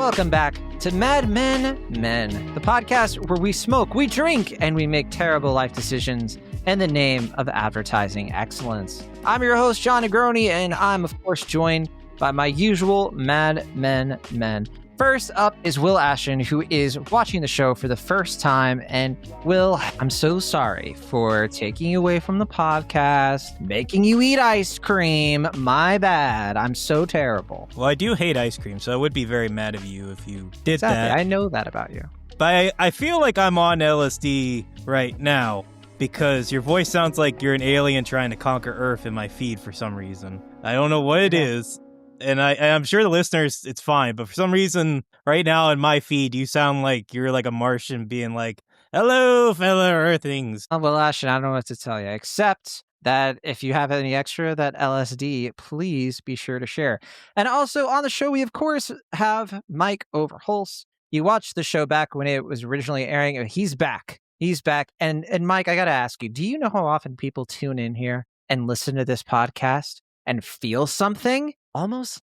Welcome back to Mad Men, the podcast where we smoke, we drink, and we make terrible life decisions in the name of advertising excellence. I'm your host, John Negroni, and I'm, of course, joined by my usual Mad Men. First up is Will Ashton, who is watching the show for the first time. And Will, I'm so sorry for taking you away from the podcast, making you eat ice cream. My bad. I'm so terrible. Well, I do hate ice cream, so I would be very mad of you if you did that. I know that about you. But I feel like I'm on LSD right now because your voice sounds like you're an alien trying to conquer Earth in my feed for some reason. I don't know what it is. And I'm sure the listeners, it's fine. But for some reason, right now in my feed, you sound like you're like a Martian being like, hello, fellow Earthlings. Well, Ashton, I don't know what to tell you, except that if you have any extra of that LSD, please be sure to share. And also on the show, we, of course, have Mike Overholtz. You watched the show back when it was originally airing. He's back. And Mike, I got to ask you, do you know how often people tune in here and listen to this podcast and feel something? Almost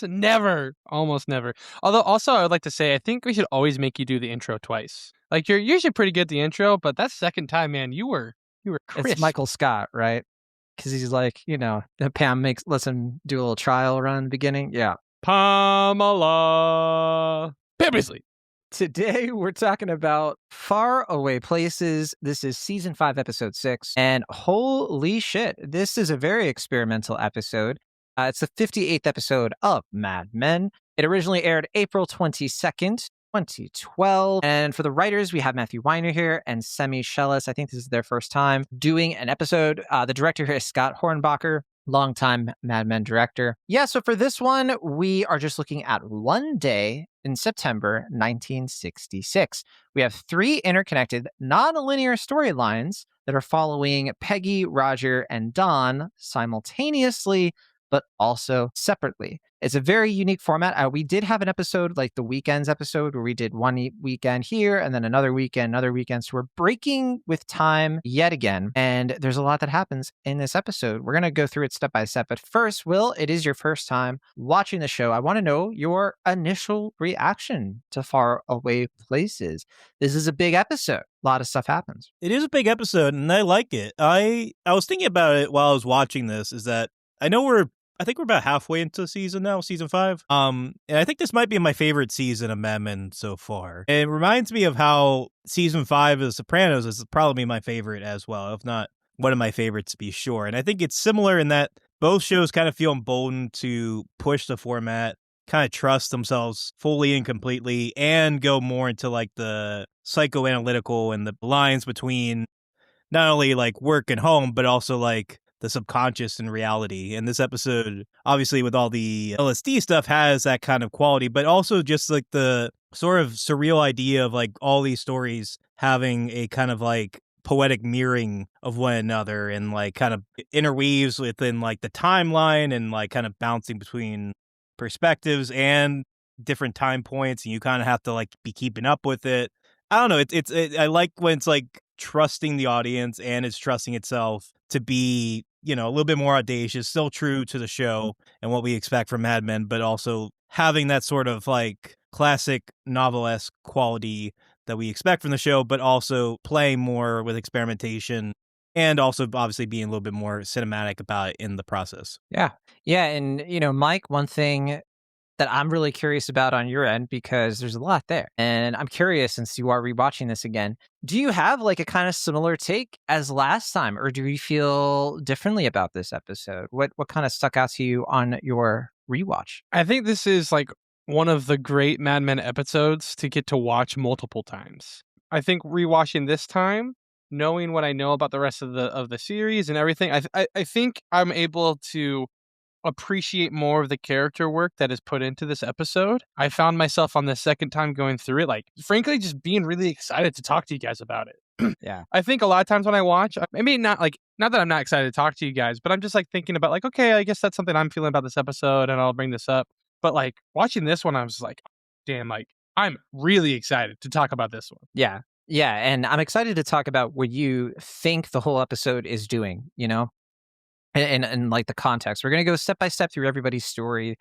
never. Although also I would like to say, I think we should always make you do the intro twice. Like you're usually pretty good at the intro, but that second time, man, you were crisp. It's Michael Scott, right? Because he's like, Pam lets him do a little trial run in the beginning. Yeah. Pamela. Pam Beasley. Today, we're talking about Far Away Places. This is season 5, episode 6. And holy shit, this is a very experimental episode. It's the 58th episode of Mad Men. It originally aired April 22nd, 2012. And for the writers, we have Matthew Weiner here and Semi Shellis. I think this is their first time doing an episode. The director here is Scott Hornbacher, longtime Mad Men director. Yeah, so for this one, we are just looking at one day in September 1966. We have 3 interconnected, non-linear storylines that are following Peggy, Roger, and Don simultaneously, but also separately. It's a very unique format. We did have an episode like the Weekends episode where we did one weekend here and then another weekend. So we're breaking with time yet again. And there's a lot that happens in this episode. We're going to go through it step by step. But first, Will, it is your first time watching the show. I want to know your initial reaction to Far Away Places. This is a big episode. A lot of stuff happens. It is a big episode and I like it. I was thinking about it while I was watching this, is that I think we're about halfway into the season now, season 5. And I think this might be my favorite season of Mad Men so far. And it reminds me of how season 5 of The Sopranos is probably my favorite as well, if not one of my favorites to be sure. And I think it's similar in that both shows kind of feel emboldened to push the format, kind of trust themselves fully and completely, and go more into like the psychoanalytical and the lines between not only like work and home, but also like the subconscious and reality. And this episode, obviously with all the LSD stuff, has that kind of quality, but also just like the sort of surreal idea of like all these stories having a kind of like poetic mirroring of one another and like kind of interweaves within like the timeline and like kind of bouncing between perspectives and different time points. And you kind of have to like be keeping up with it. I don't know. I like when it's like trusting the audience and it's trusting itself to be, a little bit more audacious, still true to the show and what we expect from Mad Men, but also having that sort of like classic novelesque quality that we expect from the show, but also playing more with experimentation and also obviously being a little bit more cinematic about it in the process. Yeah. And, Mike, one thing that I'm really curious about on your end, because there's a lot there. And I'm curious, since you are rewatching this again, do you have like a kind of similar take as last time, or do you feel differently about this episode? What kind of stuck out to you on your rewatch? I think this is like one of the great Mad Men episodes to get to watch multiple times. I think rewatching this time, knowing what I know about the rest of the series and everything, I think I'm able to appreciate more of the character work that is put into this episode. I found myself on the second time going through it, like, frankly, just being really excited to talk to you guys about it. Yeah. I think a lot of times when I watch, maybe not that I'm not excited to talk to you guys, but I'm just like thinking about like, okay, I guess that's something I'm feeling about this episode and I'll bring this up. But like watching this one, I was like, damn, like I'm really excited to talk about this one. Yeah. And I'm excited to talk about what you think the whole episode is doing, and like the context. We're going to go step by step through everybody's story.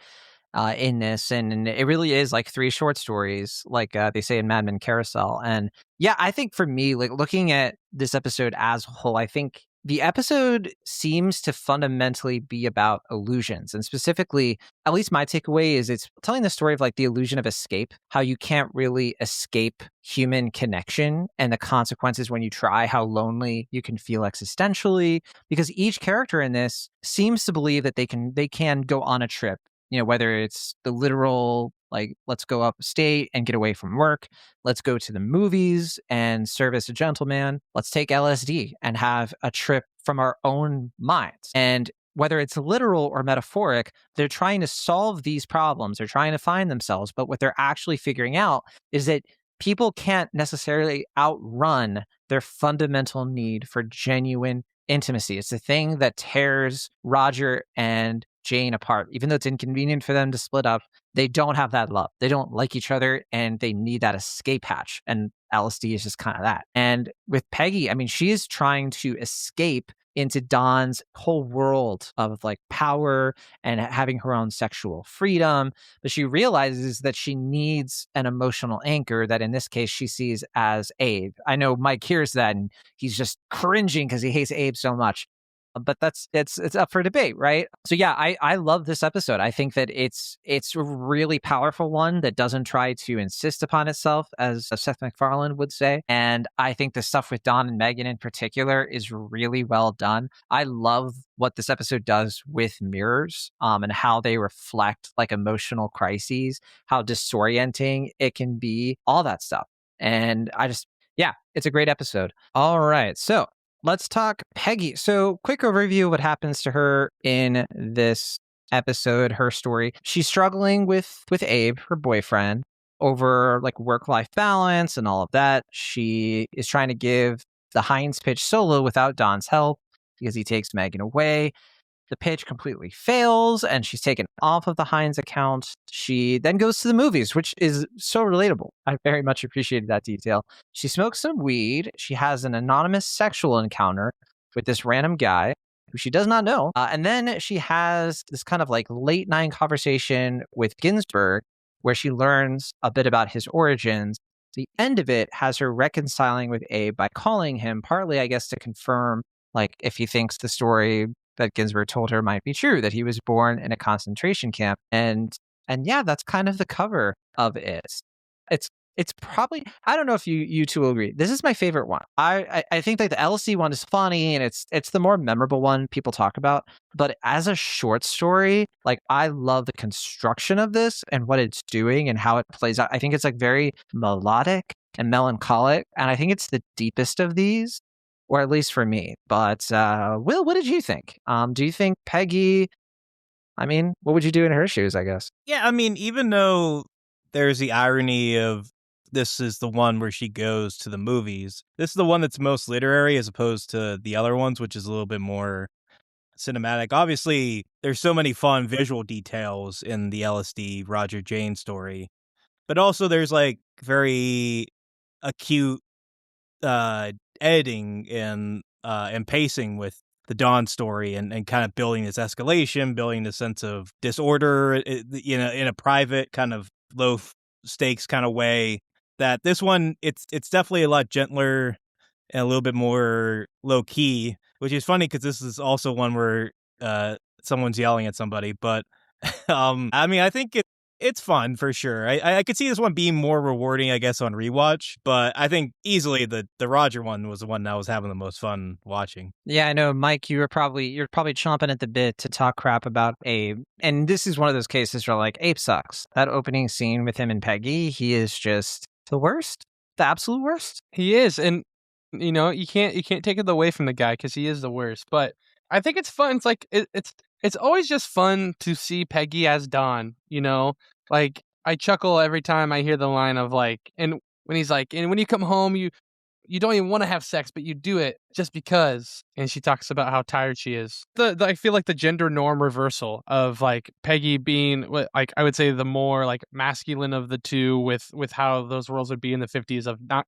in this, and it really is like 3 short stories, like they say in Mad Men Carousel. And yeah, I think for me, like looking at this episode as a whole, I think the episode seems to fundamentally be about illusions. And specifically, at least my takeaway is it's telling the story of like the illusion of escape, how you can't really escape human connection and the consequences when you try, how lonely you can feel existentially, because each character in this seems to believe that they can go on a trip, whether it's the literal, like, let's go upstate and get away from work. Let's go to the movies and service a gentleman. Let's take LSD and have a trip from our own minds. And whether it's literal or metaphoric, they're trying to solve these problems. They're trying to find themselves. But what they're actually figuring out is that people can't necessarily outrun their fundamental need for genuine intimacy. It's the thing that tears Roger and Jane apart. Even though it's inconvenient for them to split up, they don't have that love. They don't like each other and they need that escape hatch. And LSD is just kind of that. And with Peggy, I mean, she is trying to escape into Don's whole world of like power and having her own sexual freedom. But she realizes that she needs an emotional anchor that in this case she sees as Abe. I know Mike hears that and he's just cringing because he hates Abe so much. But it's up for debate, right? So yeah, I love this episode. I think that it's a really powerful one that doesn't try to insist upon itself, as Seth MacFarlane would say. And I think the stuff with Don and Megan in particular is really well done. I love what this episode does with mirrors, and how they reflect like emotional crises, how disorienting it can be, all that stuff. And yeah, it's a great episode. All right, so let's talk Peggy. So, quick overview of what happens to her in this episode, her story. She's struggling with Abe, her boyfriend, over like work-life balance and all of that. She is trying to give the Heinz pitch solo without Don's help because he takes Megan away. The pitch completely fails and she's taken off of the Heinz account. She then goes to the movies, which is so relatable. I very much appreciated that detail. She smokes some weed. She has an anonymous sexual encounter with this random guy who she does not know. And then she has this kind of like late night conversation with Ginsberg where she learns a bit about his origins. The end of it has her reconciling with Abe by calling him, partly, I guess, to confirm like if he thinks the story that Ginsberg told her might be true, that he was born in a concentration camp. And yeah, that's kind of the cover of it. It's probably, I don't know if you two will agree. This is my favorite one. I think like the LC one is funny and it's the more memorable one people talk about. But as a short story, like I love the construction of this and what it's doing and how it plays out. I think it's like very melodic and melancholic. And I think it's the deepest of these, or at least for me. But Will, what did you think? Do you think Peggy, I mean, what would you do in her shoes, I guess? Yeah, I mean, even though there's the irony of this is the one where she goes to the movies, this is the one that's most literary as opposed to the other ones, which is a little bit more cinematic. Obviously, there's so many fun visual details in the LSD Roger Jane story, but also there's like very acute editing and pacing with the Dawn story and kind of building this escalation, building the sense of disorder, in a private kind of low stakes kind of way. That this one, it's definitely a lot gentler and a little bit more low key, which is funny because this is also one where someone's yelling at somebody. But I mean, I think it's fun for sure. I could see this one being more rewarding, I guess, on rewatch, but I think easily the Roger one was the one that I was having the most fun watching. Yeah, I know, Mike, you're probably chomping at the bit to talk crap about Abe. And this is one of those cases where like Abe sucks. That opening scene with him and Peggy, he is just the worst. The absolute worst. He is, and you can't take it away from the guy because he is the worst. But I think it's fun. It's like it's always just fun to see Peggy as Don. Like I chuckle every time I hear the line of like, and when he's like, and when you come home, you don't even want to have sex, but you do it just because. And she talks about how tired she is. I feel like the gender norm reversal of like Peggy being like, I would say the more like masculine of the two with how those roles would be in the 50s of not,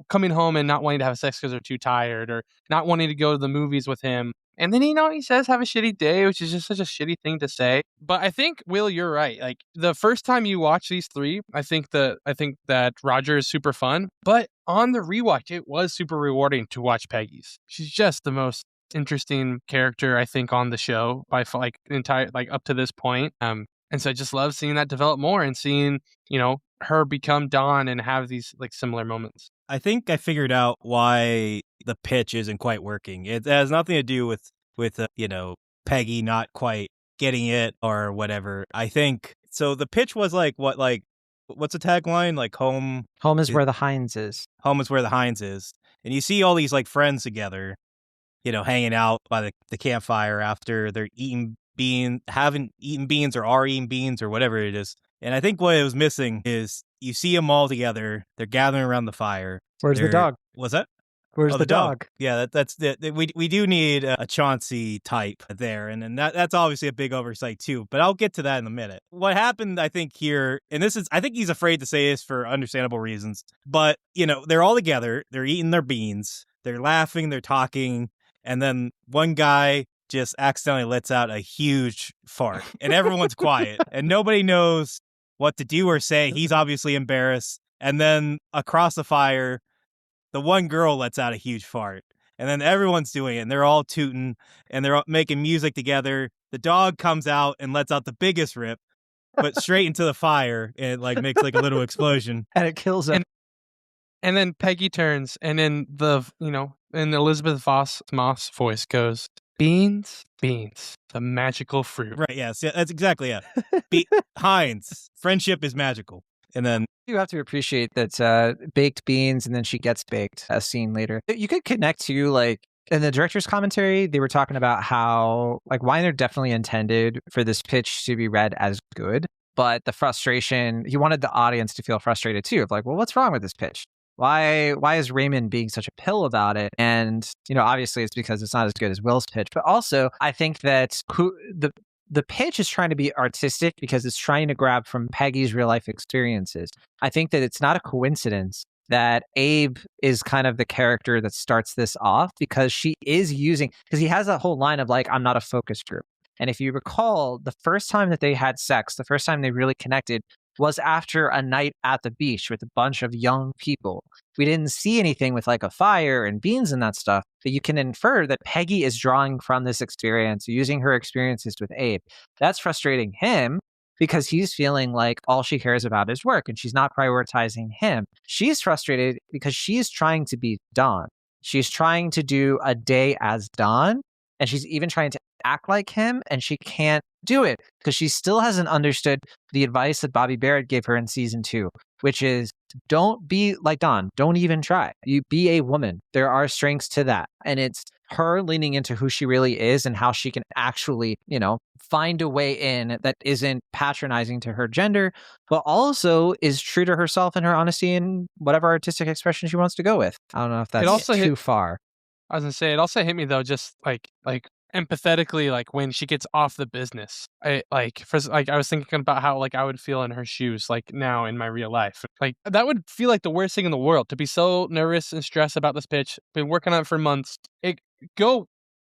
coming home and not wanting to have sex because they're too tired or not wanting to go to the movies with him. And then, he says have a shitty day, which is just such a shitty thing to say. But I think, Will, you're right. Like, the first time you watch these three, I think that Roger is super fun. But on the rewatch, it was super rewarding to watch Peggy's. She's just the most interesting character, I think, on the show by up to this point. And so I just love seeing that develop more and seeing, her become Dawn and have these like similar moments. I think I figured out why the pitch isn't quite working. It has nothing to do with Peggy not quite getting it or whatever. I think so. The pitch was what's the tagline? Like home is where the Heinz is. Home is where the Heinz is, and you see all these like friends together, hanging out by the campfire after they're haven't eaten beans or are eating beans or whatever it is. And I think what it was missing is you see them all together. They're gathering around the fire. Where's the dog? Was that? Where's the dog? Yeah, that's we do need a Chauncey type there, and that's obviously a big oversight too. But I'll get to that in a minute. What happened, I think here, and I think he's afraid to say this for understandable reasons. But they're all together. They're eating their beans. They're laughing. They're talking, and then one guy just accidentally lets out a huge fart, and everyone's quiet, and nobody knows what to do or say. He's obviously embarrassed. And then across the fire, the one girl lets out a huge fart. And then everyone's doing it, and they're all tooting, and they're all making music together. The dog comes out and lets out the biggest rip, but straight into the fire, and it makes a little explosion. And it kills him. And then Peggy turns, and then and Elizabeth Moss voice goes, "Beans, the magical fruit." Right, yes, yeah, that's exactly it. Heinz, friendship is magical. And then you have to appreciate that baked beans, and then she gets baked, a scene later. You could connect to, in the director's commentary, they were talking about how, Weiner definitely intended for this pitch to be read as good, but the frustration, he wanted the audience to feel frustrated too, of well, what's wrong with this pitch? Why is Raymond being such a pill about it? And, obviously it's because it's not as good as Will's pitch. But also, I think that the pitch is trying to be artistic because it's trying to grab from Peggy's real life experiences. I think that it's not a coincidence that Abe is kind of the character that starts this off, because he has that whole line of I'm not a focus group. And if you recall, the first time that they had sex, the first time they really connected was after a night at the beach with a bunch of young people. We didn't see anything with a fire and beans and that stuff, but you can infer that Peggy is drawing from this experience, using her experiences with Abe. That's frustrating him because he's feeling like all she cares about is work and she's not prioritizing him. She's frustrated because she's trying to be Dawn. She's trying to do a day as Dawn, and she's even trying to act like him, and she can't do it because she still hasn't understood the advice that Bobby Barrett gave her in season 2, which is don't be like Dawn. Don't even try. You be a woman. There are strengths to that. And it's her leaning into who she really is and how she can actually, find a way in that isn't patronizing to her gender, but also is true to herself and her honesty and whatever artistic expression she wants to go with. I don't know if that's too far. I was gonna say, it also hit me though, just like empathetically, when she gets off the business. I was thinking about how I would feel in her shoes, now in my real life. That would feel like the worst thing in the world, to be so nervous and stressed about this pitch. Been working on it for months.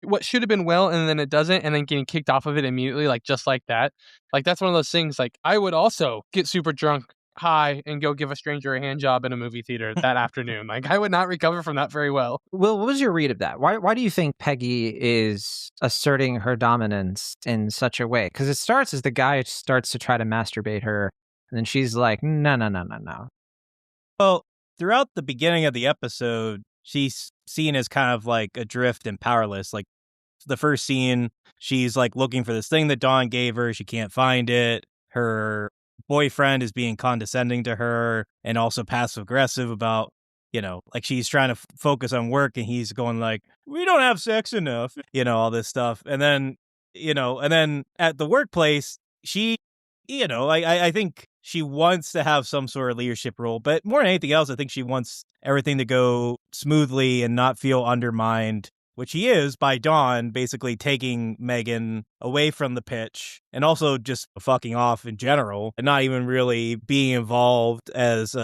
What should have been well, and then it doesn't, and then getting kicked off of it immediately, just like that. That's one of those things. I would also get super drunk, high, and go give a stranger a hand job in a movie theater that afternoon. I would not recover from that very well. Will, what was your read of that? Why do you think Peggy is asserting her dominance in such a way? Because it starts as the guy starts to try to masturbate her, and then she's like, no. Well, throughout the beginning of the episode, she's seen as kind of adrift and powerless. The first scene, she's looking for this thing that Dawn gave her. She can't find it. Her boyfriend is being condescending to her and also passive aggressive about, she's trying to focus on work, and he's going we don't have sex enough, all this stuff. And then, at the workplace, she, I think she wants to have some sort of leadership role, but more than anything else, I think she wants everything to go smoothly and not feel undermined, which he is by Dawn basically taking Megan away from the pitch and also just fucking off in general and not even really being involved as,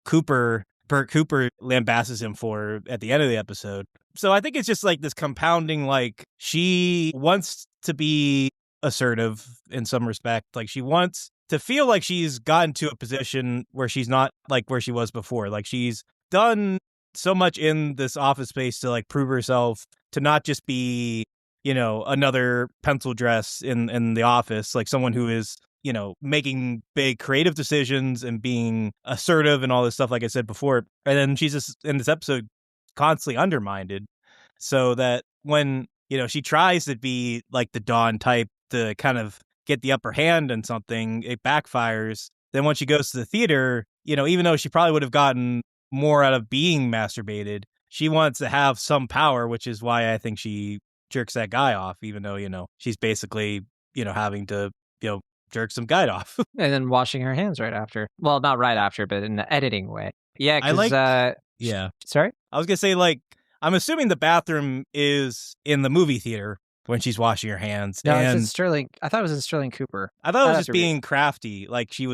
Cooper Bert Cooper lambasts him for at the end of the episode. So I think it's just like this compounding, like she wants to be assertive in some respect. Like she wants to feel like she's gotten to a position where she's not like where she was before. Like she's done so much in this office space to like prove herself to not just be, another pencil dress in the office, like someone who is, making big creative decisions and being assertive and all this stuff, like I said before. And then she's just in this episode constantly undermined, so that when, she tries to be like the Dawn type to kind of get the upper hand on something, it backfires. Then when she goes to the theater, even though she probably would have gotten more out of being masturbated, she wants to have some power, which is why I think she jerks that guy off, even though, she's basically, having to, jerk some guy off. And then washing her hands right after. Well, not right after, but in the editing way. Yeah, I because... like, yeah. Sorry? I was going to say, like, I'm assuming the bathroom is in the movie theater when she's washing her hands. No, it's in Sterling. I thought it was in Sterling Cooper. I thought it was just being crafty. Like she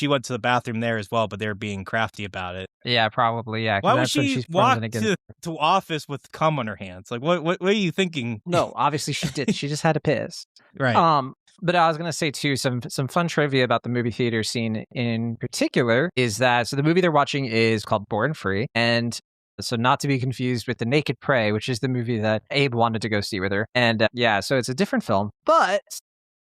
went to the bathroom there as well, but they're being crafty about it. Yeah, probably. Yeah. Why would she walk to office with cum on her hands? Like, what are you thinking? No, obviously she did. She just had to piss. Right. But I was going to say, too, some fun trivia about the movie theater scene in particular is that, so the movie they're watching is called Born Free. And so not to be confused with The Naked Prey, which is the movie that Abe wanted to go see with her. And so it's a different film. But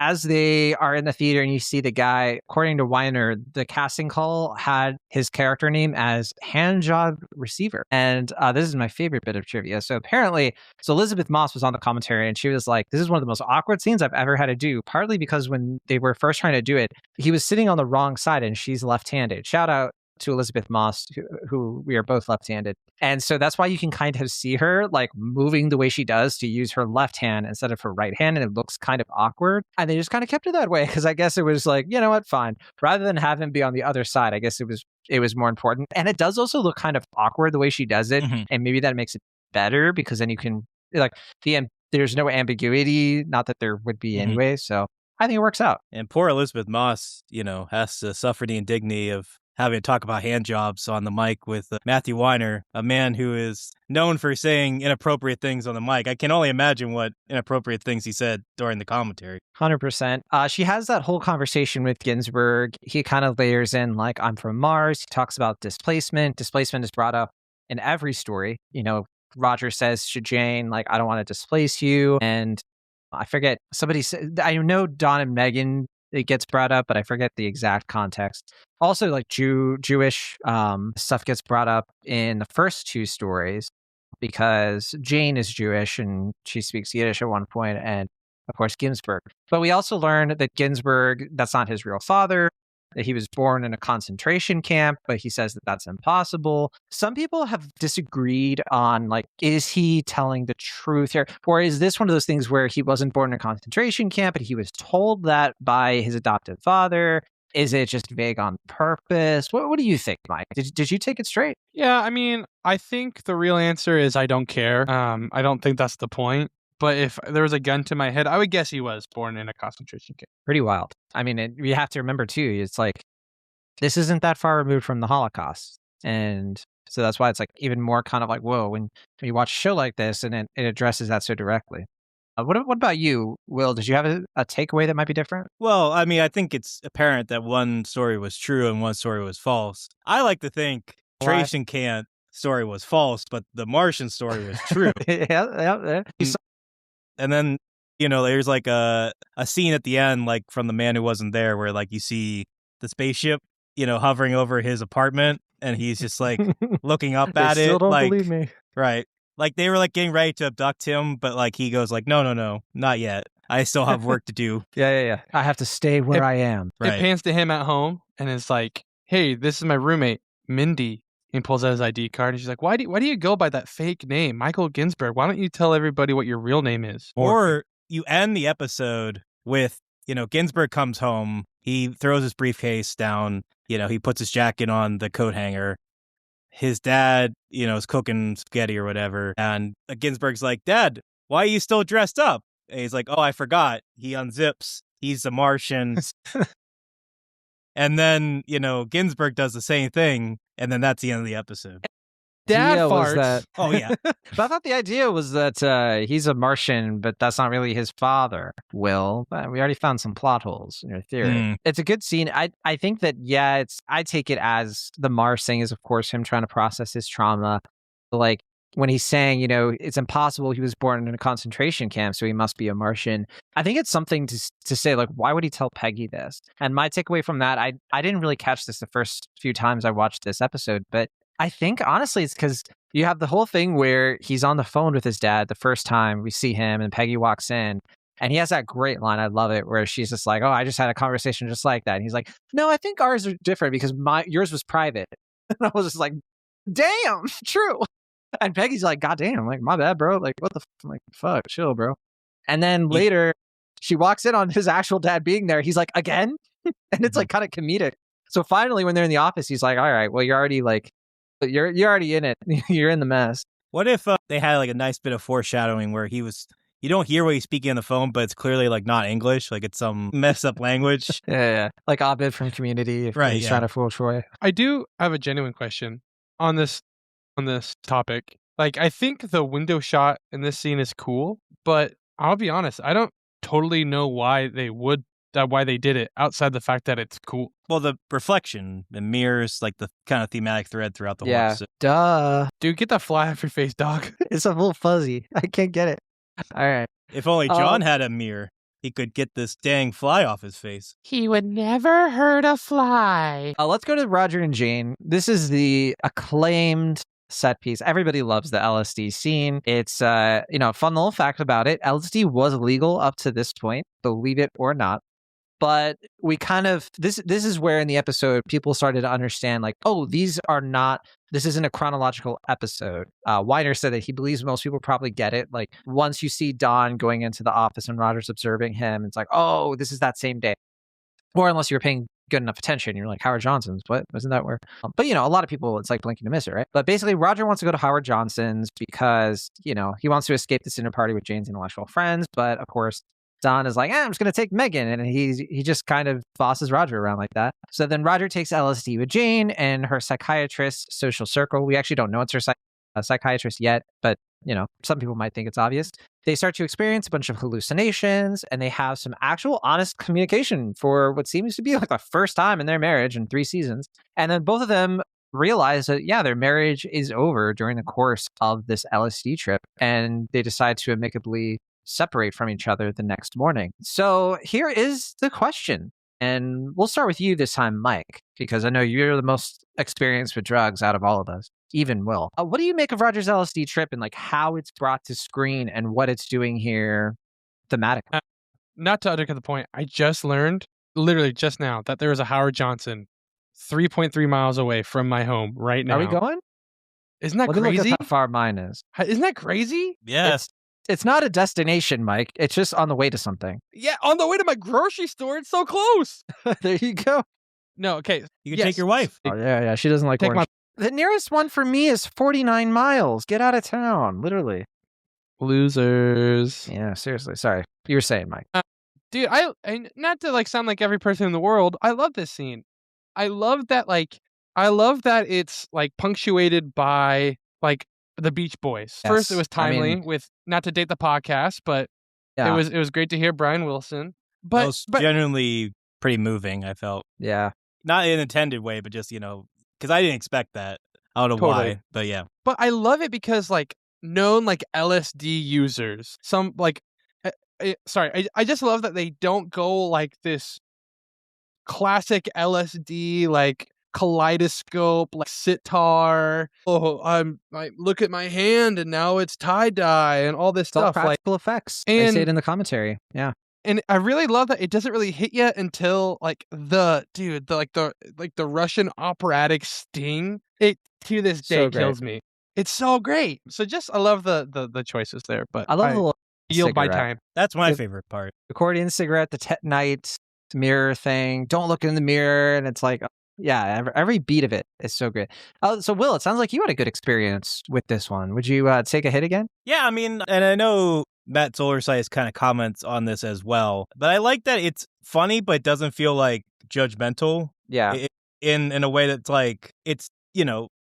as they are in the theater and you see the guy, according to Weiner, the casting call had his character name as handjob receiver. And this is my favorite bit of trivia. So apparently, Elizabeth Moss was on the commentary and she was like, this is one of the most awkward scenes I've ever had to do, partly because when they were first trying to do it, he was sitting on the wrong side and she's left-handed. Shout out to Elizabeth Moss, who we are both left-handed. And so that's why you can kind of see her like moving the way she does to use her left hand instead of her right hand. And it looks kind of awkward. And they just kind of kept it that way because I guess it was like, you know what, fine. Rather than have him be on the other side, I guess it was more important. And it does also look kind of awkward the way she does it. Mm-hmm. And maybe that makes it better because then you can like there's no ambiguity, not that there would be anyway. So I think it works out. And poor Elizabeth Moss, has to suffer the indignity of having to talk about hand jobs on the mic with Matthew Weiner, a man who is known for saying inappropriate things on the mic. I can only imagine what inappropriate things he said during the commentary. 100%. She has that whole conversation with Ginsburg. He kind of layers in like, I'm from Mars. He talks about displacement. Displacement is brought up in every story. Roger says to Jane, like, I don't want to displace you. And I forget, somebody said, I know Don and Megan, it gets brought up, but I forget the exact context. Also, like Jewish stuff gets brought up in the first two stories because Jane is Jewish and she speaks Yiddish at one point, and of course Ginsburg. But we also learned that Ginsburg, that's not his real father, that he was born in a concentration camp, but he says that that's impossible. Some people have disagreed on, like, is he telling the truth here? Or is this one of those things where he wasn't born in a concentration camp, but he was told that by his adoptive father? Is it just vague on purpose? What do you think, Mike? Did you take it straight? Yeah, I mean, I think the real answer is I don't care. I don't think that's the point. But if there was a gun to my head, I would guess he was born in a concentration camp. Pretty wild. I mean, you have to remember, too, it's like, this isn't that far removed from the Holocaust. And so that's why it's like even more kind of like, whoa, when you watch a show like this and it addresses that so directly. What about you, Will? Did you have a takeaway that might be different? Well, I mean, I think it's apparent that one story was true and one story was false. I like to think Trace and Kant story was false, but the Martian story was true. yeah. And then, there's like a scene at the end, like from The Man Who Wasn't There, where like you see the spaceship, hovering over his apartment, and he's just like looking up at they it. Still don't like, believe me. Right. Like they were like getting ready to abduct him, but like he goes like, no, not yet. I still have work to do. Yeah. I have to stay where I am. Right. It pans to him at home, and it's like, hey, this is my roommate, Mindy. And pulls out his ID card, and she's like, why do you go by that fake name, Michael Ginsburg? Why don't you tell everybody what your real name is? Or you end the episode with, Ginsburg comes home, he throws his briefcase down, he puts his jacket on the coat hanger. His dad, is cooking spaghetti or whatever. And Ginsburg's like, Dad, why are you still dressed up? And he's like, oh, I forgot. He unzips. He's a Martian. And then, Ginsburg does the same thing. And then that's the end of the episode. Dad idea was farts. that- Oh, yeah. But I thought the idea was that he's a Martian, but that's not really his father, Will. But we already found some plot holes in your theory. It's a good scene. I think that, yeah, I take it as the Mars thing is, of course, him trying to process his trauma. Like, when he's saying, it's impossible he was born in a concentration camp, so he must be a Martian. I think it's something to say, like, why would he tell Peggy this? And my takeaway from that, I didn't really catch this the first few times I watched this episode, but I think, honestly, it's because you have the whole thing where he's on the phone with his dad the first time we see him, and Peggy walks in, and he has that great line, I love it, where she's just like, oh, I just had a conversation just like that. And he's like, no, I think ours are different because yours was private. And I was just like, damn, true. And Peggy's like, God damn, like, my bad, bro. Like, what the like, fuck, chill, bro. And then later, she walks in on his actual dad being there. He's like, again? And it's like kind of comedic. So finally, when they're in the office, he's like, all right, well, you're already like, you're already in it. You're in the mess. What if they had like a nice bit of foreshadowing where you don't hear what he's speaking on the phone, but it's clearly like not English, like it's some messed up language. Yeah. Like Abed from Community, if Right, he's yeah. trying to fool Troy. I do have a genuine question on this topic. Like, I think the window shot in this scene is cool, but I'll be honest, I don't totally know why they did it outside the fact that it's cool. Well, the reflection and mirrors, like the kind of thematic thread throughout the whole Yeah. episode. Duh. Dude, get that fly off your face, dog. It's a little fuzzy. I can't get it. All right. If only John had a mirror, he could get this dang fly off his face. He would never hurt a fly. Let's go to Roger and Jane. This is the acclaimed set piece. Everybody loves the LSD scene. It's, fun little fact about it. LSD was legal up to this point, believe it or not. But we kind of, this is where in the episode, people started to understand, like, oh, this isn't a chronological episode. Weiner said that he believes most people probably get it. Like, once you see Don going into the office and Roger's observing him, it's like, oh, this is that same day. Or unless you're paying good enough attention, you're like, Howard Johnson's, what? Wasn't that where? But, a lot of people, it's like blinking to miss it, right? But basically, Roger wants to go to Howard Johnson's because, he wants to escape this dinner party with Jane's intellectual friends. But, of course, Don is like, I'm just going to take Megan. And he just kind of bosses Roger around like that. So then Roger takes LSD with Jane and her psychiatrist social circle. We actually don't know it's her psychiatrist yet, but, some people might think it's obvious. They start to experience a bunch of hallucinations, and they have some actual honest communication for what seems to be like the first time in their marriage in 3 seasons. And then both of them realize that, yeah, their marriage is over during the course of this LSD trip, and they decide to amicably separate from each other the next morning. So here is the question. And we'll start with you this time, Mike, because I know you're the most experienced with drugs out of all of us, even Will. What do you make of Roger's LSD trip and like how it's brought to screen and what it's doing here thematically? Not to undercut the point, I just learned, literally just now, that there is a Howard Johnson 3.3 miles away from my home right now. Are we going? Isn't that Let me look crazy? at how far mine is. Isn't that crazy? Yes. It's not a destination, Mike. It's just on the way to something. Yeah, on the way to my grocery store. It's so close. There you go. No, okay. You can take your wife. Oh, yeah. She doesn't like Take orange. The nearest one for me is 49 miles. Get out of town, literally. Losers. Yeah, seriously. Sorry. You were saying, Mike. Dude, I not to like sound like every person in the world, I love this scene. I love that it's like punctuated by like the Beach Boys. Yes. First, it was timely with not to date the podcast, but Yeah. it was great to hear Brian Wilson. That was genuinely pretty moving, I felt. Yeah. Not in an intended way, but just, because I didn't expect that. I don't know Totally. why, but yeah. But I love it because like known like LSD users, some like I just love that they don't go like this classic LSD like kaleidoscope like sitar. Oh, I look at my hand and now it's tie dye and all this It's all stuff. Like, practical effects. They and- say it in the commentary. Yeah. and I really love that it doesn't really hit you until like the Russian operatic sting. It to this day So great. kills me. It's so great. So just I love the choices there. But I love the little yield my cigarette. time. That's my Yep. favorite part. accordion cigarette, the Tetanite mirror thing. Don't look in the mirror. And it's like, yeah, every beat of it is so great. So Will, it sounds like you had a good experience with this one. Would you take a hit again? Yeah, I mean, and I know Matt Solarsize kind of comments on this as well, but I like that it's funny, but it doesn't feel like judgmental. Yeah. In a way that's like, it's,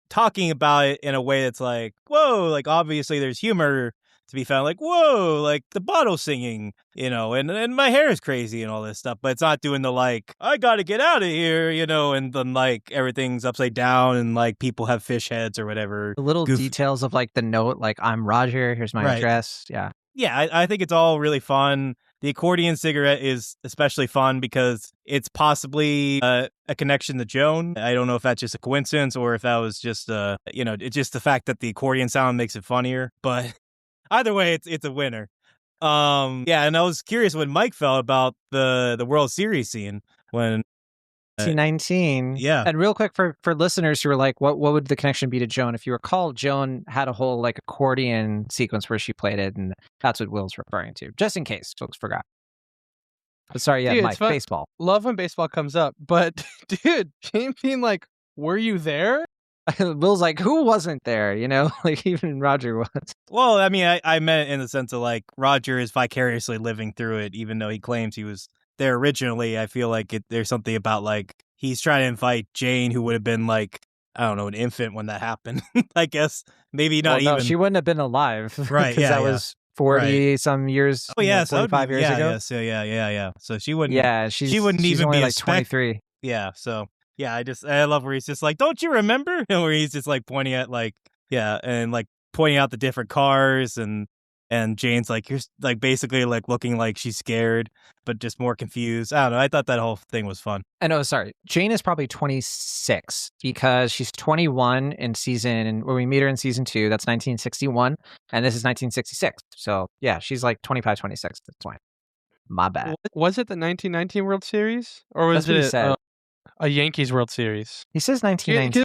talking about it in a way that's like, whoa, like obviously there's humor to be found, like, whoa, like the bottle singing, and my hair is crazy and all this stuff, but it's not doing the like, I gotta get out of here, and then like everything's upside down and like people have fish heads or whatever. The little details of like the note, like I'm Roger, here's my address. Yeah. Yeah, I think it's all really fun. The accordion cigarette is especially fun because it's possibly a connection to Joan. I don't know if that's just a coincidence or if that was just, it's just the fact that the accordion sound makes it funnier. But either way, it's a winner. And I was curious what Mike felt about the World Series scene when 1919. Yeah. And real quick for listeners who are like, what would the connection be to Joan? If you recall, Joan had a whole like accordion sequence where she played it, and that's what Will's referring to. Just in case folks forgot. But sorry, yeah, Dude, Mike, baseball. Love when baseball comes up, but dude, Jane being like, were you there? Will's like, who wasn't there? Like even Roger was. Well, I mean, I meant in the sense of like Roger is vicariously living through it, even though he claims he was there originally. I feel like there's something about like he's trying to invite Jane, who would have been like, I don't know, an infant when that happened. I guess maybe not even. She wouldn't have been alive, right? Because that was 40 some years. Oh yeah, 45 years ago. Yeah, so yeah. So she wouldn't. Yeah, she wouldn't she's even only be like 23. Yeah, so yeah, I love where he's just like, don't you remember? Where he's just like pointing at like, yeah, and like pointing out the different cars, and Jane's like, you're like basically like looking like she's scared, but just more confused. I don't know. I thought that whole thing was fun. And sorry, Jane is probably 26 because she's 21 when we meet her in season 2. That's 1961, and this is 1966. So yeah, she's like 25, 26 at this point. My bad. Was it the 1919 World Series, or was That's what he said. A Yankees World Series? He says 1919.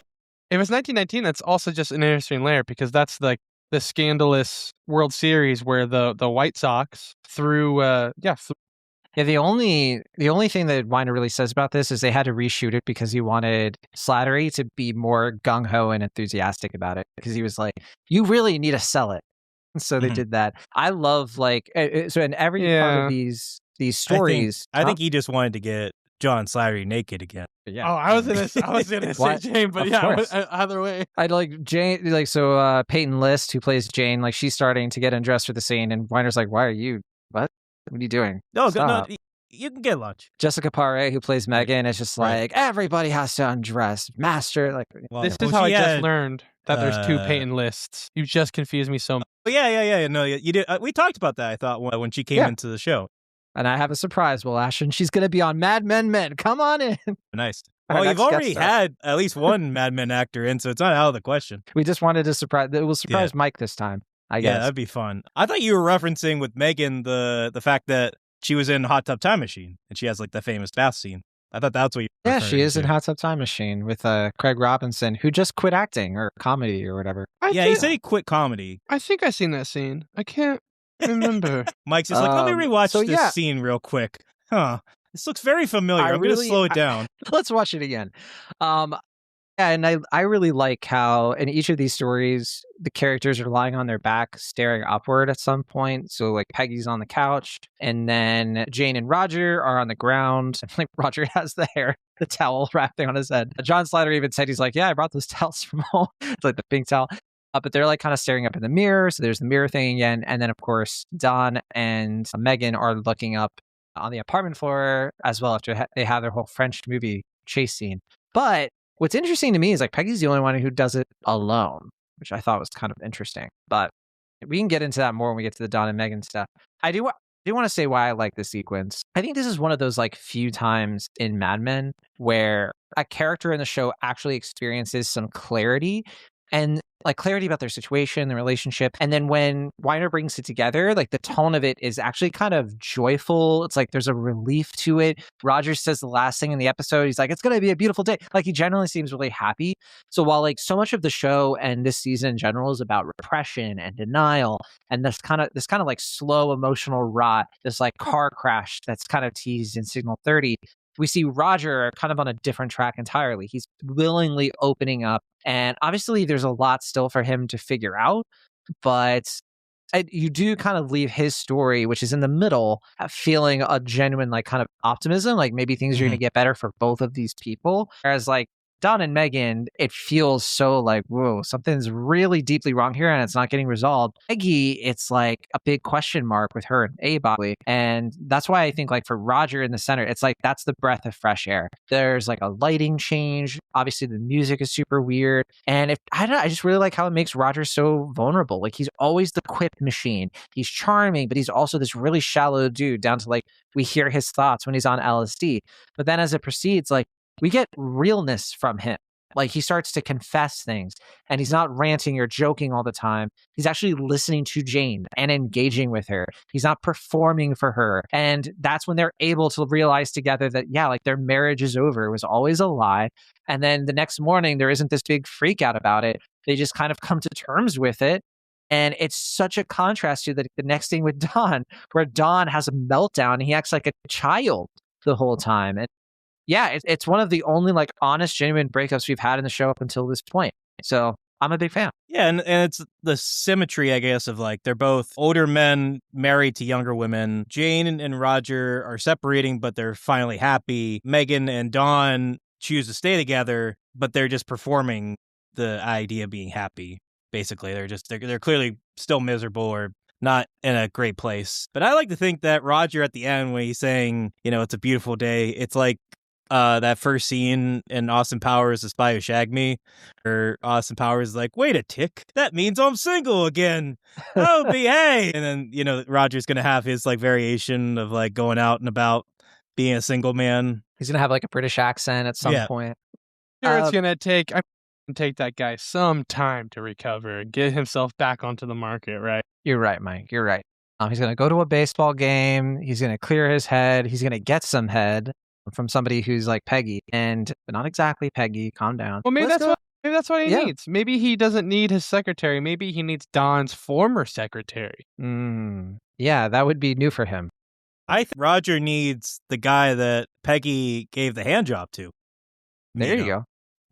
If it's 1919, that's also just an interesting layer because that's like the scandalous World Series where the White Sox threw. The only thing that Weiner really says about this is they had to reshoot it because he wanted Slattery to be more gung-ho and enthusiastic about it, because he was like, you really need to sell it. And so they did that. I love like, so in every part of these stories. I think he just wanted to get John Slattery naked again. Yeah. Oh, I was gonna say Jane, but either way. I'd like Jane, like, so Peyton List, who plays Jane, like she's starting to get undressed for the scene, and Weiner's like, what are you doing? No, you can get lunch. Jessica Paré, who plays Megan, is just like, everybody has to undress. Master, like, this is how I just learned that there's 2 Peyton Lists. You just confused me so much. Yeah. No, you did. We talked about that, I thought, when she came into the show. And I have a surprise, Will Ashton. She's going to be on Mad Men Men. Come on in. Nice. Well, you've already had at least one Mad Men actor in, so it's not out of the question. We just wanted to surprise. It will surprise Mike this time, I guess. Yeah, that'd be fun. I thought you were referencing with Megan the fact that she was in Hot Tub Time Machine, and she has like the famous bath scene. I thought that's what you were she is in Hot Tub Time Machine with Craig Robinson, who just quit acting or comedy or whatever. He said he quit comedy. I think I've seen that scene. I can't remember. Mike's just like, let me rewatch this scene real quick. Huh. This looks very familiar. I'm going to slow it down. Let's watch it again. And I really like how in each of these stories, the characters are lying on their back, staring upward at some point. So like Peggy's on the couch, and then Jane and Roger are on the ground. Like Roger has the towel wrapped on his head. John Slattery even said, he's like, yeah, I brought those towels from home. It's like the pink towel. But they're like kind of staring up in the mirror. So there's the mirror thing again. And then, of course, Don and Megan are looking up on the apartment floor as well after they have their whole French movie chase scene. But what's interesting to me is like Peggy's the only one who does it alone, which I thought was kind of interesting. But we can get into that more when we get to the Don and Megan stuff. I do want to say why I like this sequence. I think this is one of those like few times in Mad Men where a character in the show actually experiences some clarity, and like clarity about their situation, their relationship. And then when Weiner brings it together, like the tone of it is actually kind of joyful. It's like there's a relief to it. Roger says the last thing in the episode, he's like, it's going to be a beautiful day. Like he generally seems really happy. So while like so much of the show and this season in general is about repression and denial and this kind of like slow emotional rot, this like car crash that's kind of teased in Signal 30, we see Roger kind of on a different track entirely. He's willingly opening up. And obviously there's a lot still for him to figure out, but you do kind of leave his story, which is in the middle, feeling a genuine like kind of optimism, like maybe things are going to get better for both of these people. Whereas like Don and Megan, it feels so like, whoa, something's really deeply wrong here and it's not getting resolved. Peggy, it's like a big question mark with her and Abe, obviously. And that's why I think like for Roger in the center, it's like that's the breath of fresh air. There's like a lighting change. Obviously, the music is super weird. And if I don't know, I just really like how it makes Roger so vulnerable. Like he's always the quip machine. He's charming, but he's also this really shallow dude down to like we hear his thoughts when he's on LSD. But then as it proceeds, like we get realness from him. Like he starts to confess things and he's not ranting or joking all the time. He's actually listening to Jane and engaging with her. He's not performing for her. And that's when they're able to realize together that, yeah, like their marriage is over. It was always a lie. And then the next morning, there isn't this big freak out about it. They just kind of come to terms with it. And it's such a contrast to the next thing with Don, where Don has a meltdown and he acts like a child the whole time. And yeah, it's one of the only like honest, genuine breakups we've had in the show up until this point. So I'm a big fan. Yeah, and it's the symmetry, I guess, of like they're both older men married to younger women. Jane and Roger are separating, but they're finally happy. Megan and Dawn choose to stay together, but they're just performing the idea of being happy. Basically, they're clearly still miserable or not in a great place. But I like to think that Roger at the end, when he's saying, it's a beautiful day, it's like that first scene in Austin Powers, The Spy Who Shagged Me, where Austin Powers is like, wait a tick, that means I'm single again. Oh, hey. And then, Roger's going to have his like variation of like going out and about being a single man. He's going to have like a British accent at some point. Sure, it's going to take that guy some time to recover and get himself back onto the market, right? You're right, Mike. You're right. He's going to go to a baseball game. He's going to clear his head. He's going to get some head from somebody who's like Peggy, but not exactly Peggy. Calm down. Well, maybe that's what he needs. Maybe he doesn't need his secretary. Maybe he needs Don's former secretary. Yeah, that would be new for him. I think Roger needs the guy that Peggy gave the hand job to. There you go.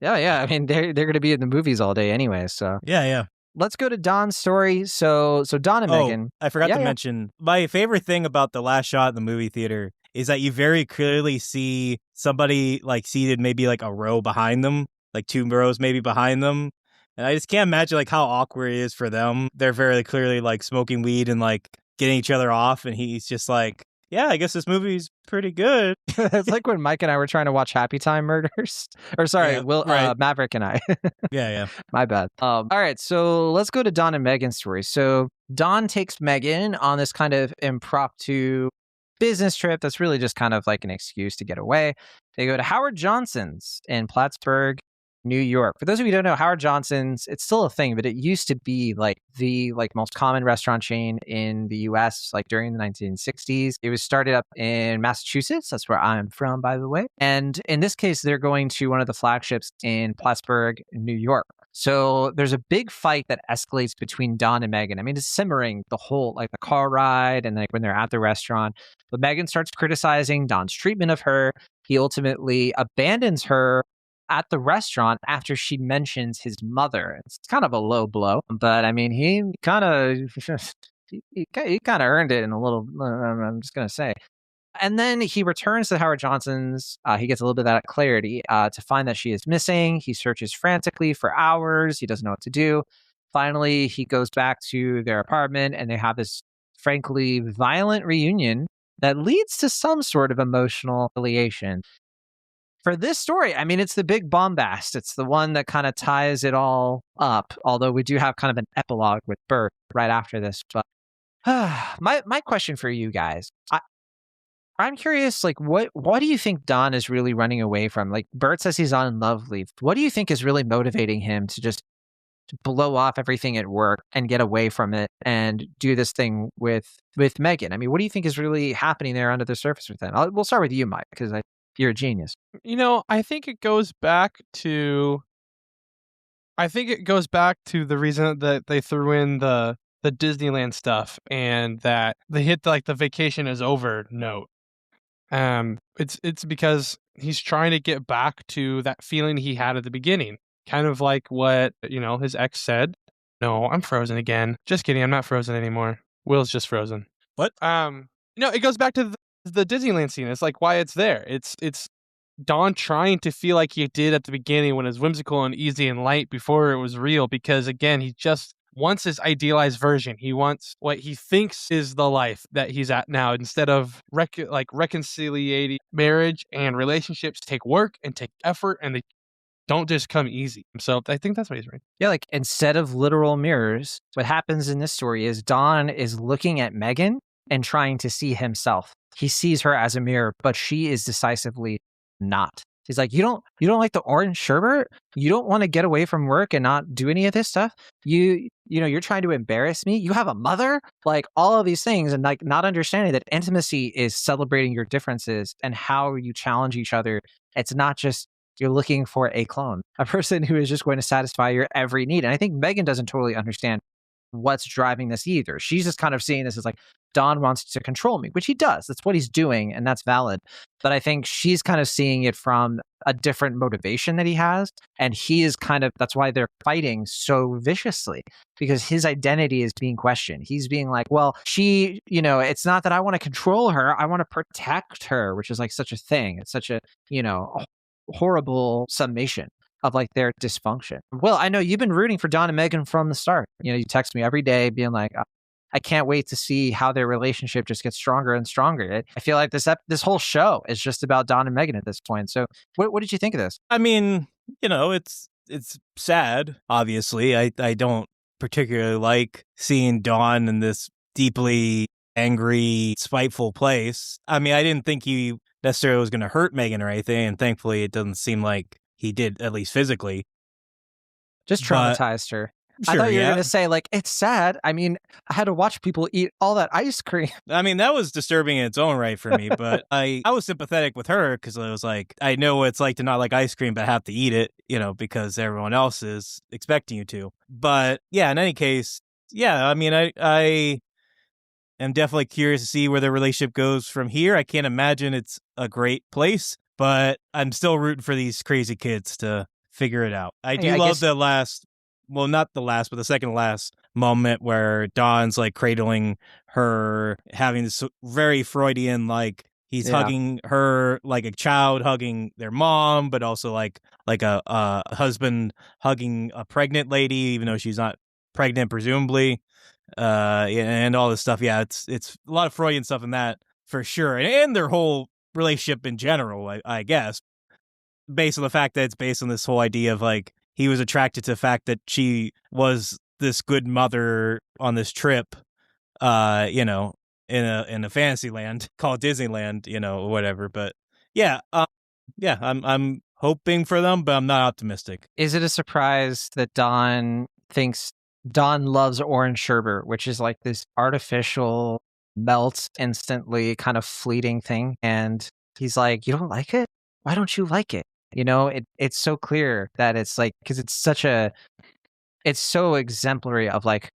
Yeah. I mean, they're going to be in the movies all day anyway. So yeah. Let's go to Don's story. So Don and Megan. I forgot to mention my favorite thing about the last shot in the movie theater is that you very clearly see somebody like seated maybe like a row behind them, like 2 rows maybe behind them. And I just can't imagine like how awkward it is for them. They're very clearly like smoking weed and like getting each other off. And he's just like, yeah, I guess this movie's pretty good. It's like when Mike and I were trying to watch Happy Time Murders. Or sorry, Maverick and I. Yeah. My bad. All right, so let's go to Don and Megan's story. So Don takes Megan on this kind of impromptu business trip that's really just kind of like an excuse to get away. They go to Howard Johnson's in Plattsburgh, New York. For those of you who don't know, Howard Johnson's, it's still a thing, but it used to be like the most common restaurant chain in the US, like during the 1960s. It was started up in Massachusetts. That's where I'm from, by the way. And in this case, they're going to one of the flagships in Plattsburgh, New York. So there's a big fight that escalates between Don and Megan. I mean, it's simmering the whole, like the car ride and like when they're at the restaurant. But Megan starts criticizing Don's treatment of her. He ultimately abandons her at the restaurant after she mentions his mother. It's kind of a low blow, but I mean, he kind of earned it in a little, I'm just going to say. And then he returns to Howard Johnson's. He gets a little bit of that clarity to find that she is missing. He searches frantically for hours. He doesn't know what to do. Finally, he goes back to their apartment and they have this frankly violent reunion that leads to some sort of emotional affiliation. For this story, I mean, it's the big bombast. It's the one that kind of ties it all up, although we do have kind of an epilogue with Bert right after this. But my question for you guys, I'm curious, like, what do you think Don is really running away from? Like, Bert says he's on love leave. What do you think is really motivating him to just blow off everything at work and get away from it and do this thing with Megan? I mean, what do you think is really happening there under the surface with him? We'll start with you, Mike, because you're a genius. I think it goes back to the reason that they threw in the Disneyland stuff and that they hit like the vacation is over note. It's because he's trying to get back to that feeling he had at the beginning. Kind of like what, his ex said. No, I'm frozen again. Just kidding. I'm not frozen anymore. Will's just frozen. What? It goes back to the Disneyland scene. It's like why it's there. It's Dawn trying to feel like he did at the beginning when it was whimsical and easy and light before it was real, because again, he just wants his idealized version. He wants what he thinks is the life that he's at now, instead of reconciliating marriage and relationships take work and take effort, and they don't just come easy. So I think that's what he's reading. Yeah, like instead of literal mirrors, what happens in this story is Don is looking at Megan and trying to see himself. He sees her as a mirror, but she is decisively not. He's like, you don't like the orange sherbet? You don't want to get away from work and not do any of this stuff? You're trying to embarrass me? You have a mother? Like all of these things, and like not understanding that intimacy is celebrating your differences and how you challenge each other. It's not just you're looking for a clone, a person who is just going to satisfy your every need. And I think Megan doesn't totally understand what's driving this either. She's just kind of seeing this as like, Don wants to control me, which he does. That's what he's doing, and that's valid. But I think she's kind of seeing it from a different motivation that he has. And he is that's why they're fighting so viciously, because his identity is being questioned. He's being like, well, it's not that I want to control her. I want to protect her, which is like such a thing. It's such a horrible summation of like their dysfunction. Well, I know you've been rooting for Don and Megan from the start. You text me every day being like, I can't wait to see how their relationship just gets stronger and stronger. I feel like this whole show is just about Don and Megan at this point. So what did you think of this? I mean, it's sad, obviously. I don't particularly like seeing Don in this deeply angry, spiteful place. I mean, I didn't think he necessarily was going to hurt Megan or anything, and thankfully it doesn't seem like he did, at least physically. Just traumatized her. Sure, I thought you were going to say, like, it's sad. I mean, I had to watch people eat all that ice cream. I mean, that was disturbing in its own right for me, but I was sympathetic with her because I was like, I know what it's like to not like ice cream, but have to eat it, because everyone else is expecting you to. But yeah, in any case, yeah, I mean, I am definitely curious to see where their relationship goes from here. I can't imagine it's a great place, but I'm still rooting for these crazy kids to figure it out. I love the last, well, not the last, but the second to last moment where Don's like cradling her, having this very Freudian, like he's hugging her like a child hugging their mom, but also like a husband hugging a pregnant lady, even though she's not pregnant, presumably. And all this stuff. Yeah, it's a lot of Freudian stuff in that for sure. And their whole relationship in general, I guess, based on the fact that it's based on this whole idea of like, he was attracted to the fact that she was this good mother on this trip, in a fantasy land called Disneyland, or whatever. But yeah, I'm hoping for them, but I'm not optimistic. Is it a surprise that Don loves orange sherbet, which is like this artificial, melts instantly kind of fleeting thing? And he's like, you don't like it? Why don't you like it? It's so clear that it's like, because it's so exemplary of like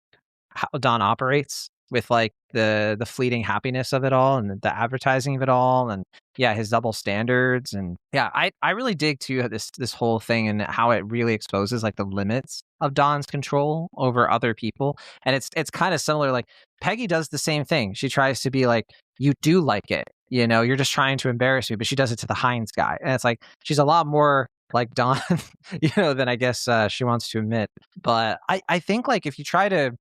how Don operates with like the fleeting happiness of it all and the advertising of it all, and his double standards. And I really dig too this whole thing and how it really exposes like the limits of Don's control over other people. And it's kind of similar, like Peggy does the same thing. She tries to be like, you do like it, you're just trying to embarrass me, but she does it to the Heinz guy. And it's like, she's a lot more like Don, than I guess she wants to admit. But I think like if you try to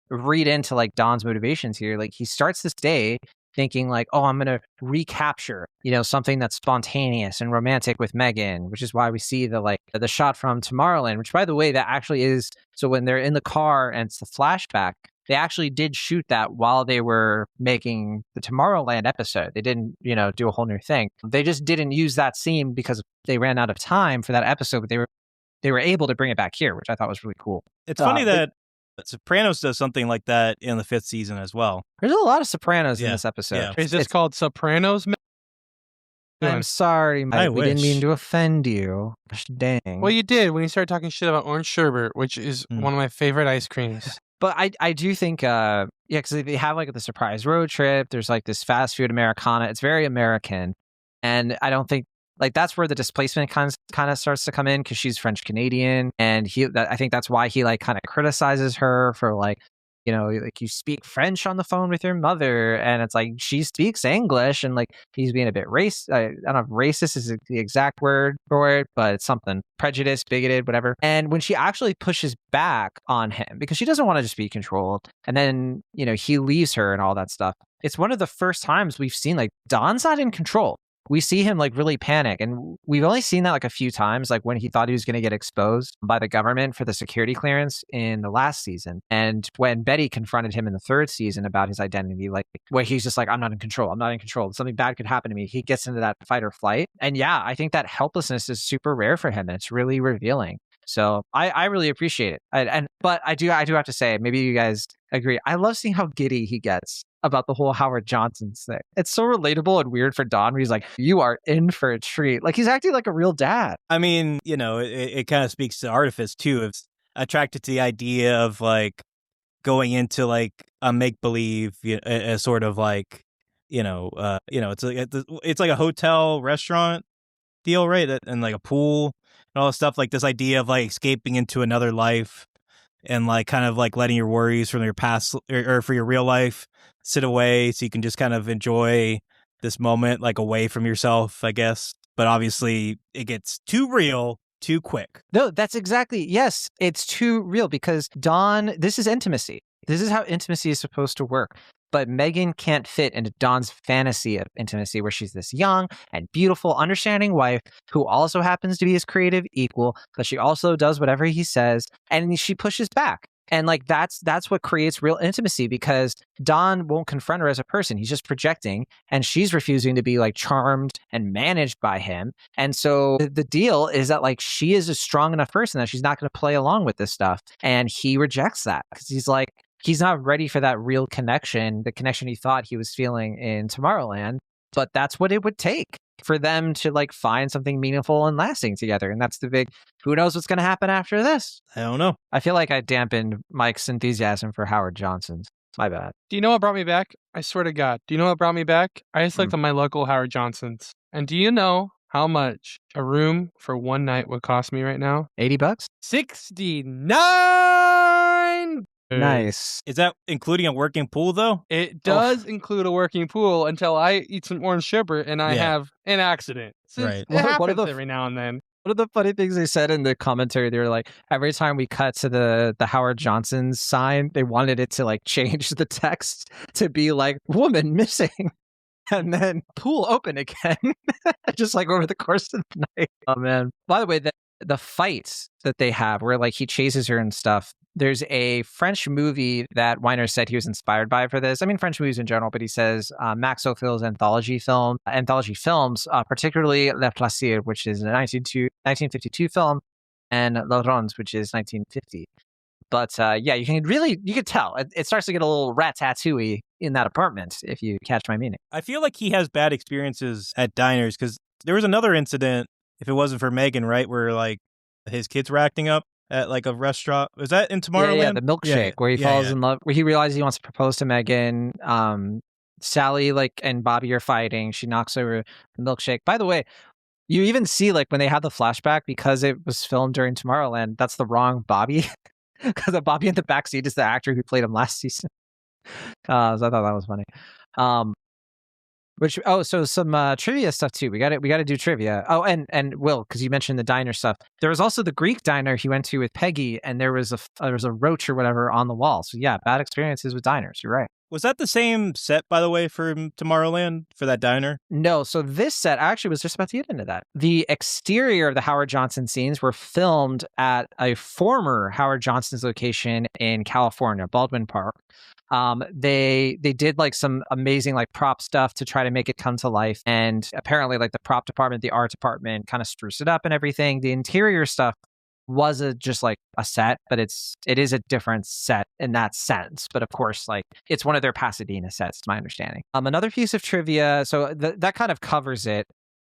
read into like Don's motivations here, like he starts this day thinking like, oh, I'm going to recapture, something that's spontaneous and romantic with Megan, which is why we see the shot from Tomorrowland, which by the way, that actually is, so when they're in the car and it's the flashback, they actually did shoot that while they were making the Tomorrowland episode. They didn't, do a whole new thing. They just didn't use that scene because they ran out of time for that episode, but they were able to bring it back here, which I thought was really cool. It's funny that Sopranos does something like that in the 5th season as well. There's a lot of Sopranos in this episode. Yeah. Is this called Sopranos? I'm sorry, Mike. We didn't mean to offend you. Gosh, dang. Well, you did when you started talking shit about orange sherbet, which is one of my favorite ice creams. But I do think, because they have like the surprise road trip. There's like this fast food Americana. It's very American. And I don't think, like, that's where the displacement kind of starts to come in, because she's French Canadian. And I think that's why he like kind of criticizes her for like like you speak French on the phone with your mother, and it's like she speaks English, and like he's being a bit I don't know if racist is the exact word for it, but it's something prejudiced, bigoted, whatever. And when she actually pushes back on him because she doesn't want to just be controlled, and then he leaves her and all that stuff. It's one of the first times we've seen like Don's not in control. We see him like really panic, and we've only seen that like a few times, like when he thought he was going to get exposed by the government for the security clearance in the last season, and when Betty confronted him in the third season about his identity, like where he's just like, I'm not in control, something bad could happen to me. He gets into that fight or flight, and yeah, I think that helplessness is super rare for him, and it's really revealing. So I really appreciate it. But I do have to say, maybe you guys agree, I love seeing how giddy he gets about the whole Howard Johnson thing. It's so relatable and weird for Don, where he's like, you are in for a treat. Like, he's acting like a real dad. I mean, it kind of speaks to artifice too. It's attracted to the idea of like going into like a make-believe, a sort of like, it's like a hotel restaurant deal, right? And like a pool and all this stuff, like this idea of like escaping into another life and like kind of like letting your worries from your past or for your real life sit away so you can just kind of enjoy this moment like away from yourself, I guess. But obviously it gets too real too quick. No, that's exactly, yes, it's too real because Don, this is intimacy. This is how intimacy is supposed to work. But Megan can't fit into Don's fantasy of intimacy, where she's this young and beautiful, understanding wife who also happens to be his creative equal, but she also does whatever he says, and she pushes back. And like that's what creates real intimacy, because Don won't confront her as a person. He's just projecting, and she's refusing to be like charmed and managed by him. And so the deal is that like she is a strong enough person that she's not going to play along with this stuff. And he rejects that because he's like, he's not ready for that real connection, the connection he thought he was feeling in Tomorrowland. But that's what it would take for them to like find something meaningful and lasting together. And that's the big, who knows what's going to happen after this? I don't know. I feel like I dampened Mike's enthusiasm for Howard Johnson's. My bad. Do you know what brought me back? I swear to God. Do you know what brought me back? I just looked at my local Howard Johnson's. And do you know how much a room for one night would cost me right now? $80? $69. Nice. Is that including a working pool, though? It does include a working pool until I eat some orange sherbet and I have an accident. Right. It happens every now and then. One of the funny things they said in the commentary, they were like, every time we cut to the Howard Johnson sign, they wanted it to like change the text to be like, woman missing. And then pool open again, just like over the course of the night. Oh, man. By the way, the fights that they have where like he chases her and stuff, there's a French movie that Weiner said he was inspired by for this. I mean, French movies in general, but he says Max Ophil's anthology films, particularly Le Plaisir, which is a 1952 film, and Laurens, which is 1950. But yeah, you can tell. It starts to get a little rat-tattoo-y in that apartment, if you catch my meaning. I feel like he has bad experiences at diners, because there was another incident, if it wasn't for Megan, right, where like his kids were acting up at like a restaurant. Was that in Tomorrowland? Yeah, the milkshake, where he falls in love, where he realizes he wants to propose to Megan. Sally and Bobby are fighting. She knocks over the milkshake. By the way, you even see like when they had the flashback, because it was filmed during Tomorrowland, that's the wrong Bobby. Because the Bobby in the backseat is the actor who played him last season. So I thought that was funny. So some trivia stuff too. We got to do trivia. Oh, and Will, because you mentioned the diner stuff. There was also the Greek diner he went to with Peggy, and there was a roach or whatever on the wall. So yeah, bad experiences with diners. You're right. Was that the same set, by the way, for Tomorrowland, for that diner? No, so this set, I actually was just about to get into that. The exterior of the Howard Johnson scenes were filmed at a former Howard Johnson's location in California, Baldwin Park. They did like some amazing like prop stuff to try to make it come to life. And apparently like the prop department, the art department kind of spruced it up and everything. The interior stuff was just like a set, but it is a different set in that sense. But of course, like it's one of their Pasadena sets, to my understanding. Another piece of trivia, so that kind of covers it.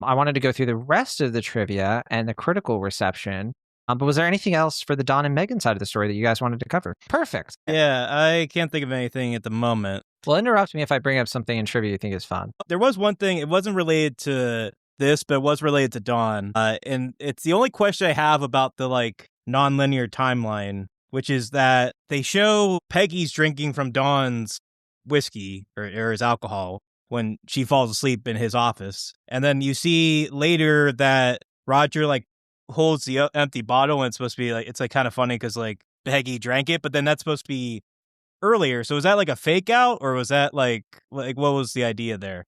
I wanted to go through the rest of the trivia and the critical reception. But was there anything else for the Don and Megan side of the story that you guys wanted to cover? Perfect. Yeah, I can't think of anything at the moment. Well, interrupt me if I bring up something in trivia you think is fun. There was one thing, it wasn't related to this, but it was related to Dawn. And it's the only question I have about the like non-linear timeline which is that they show Peggy's drinking from Dawn's whiskey or his alcohol when she falls asleep in his office. And then you see later that Roger like holds the empty bottle, and it's supposed to be like, it's like kind of funny because like Peggy drank it, but then that's supposed to be earlier. So was that like a fake out, or was that like what was the idea there?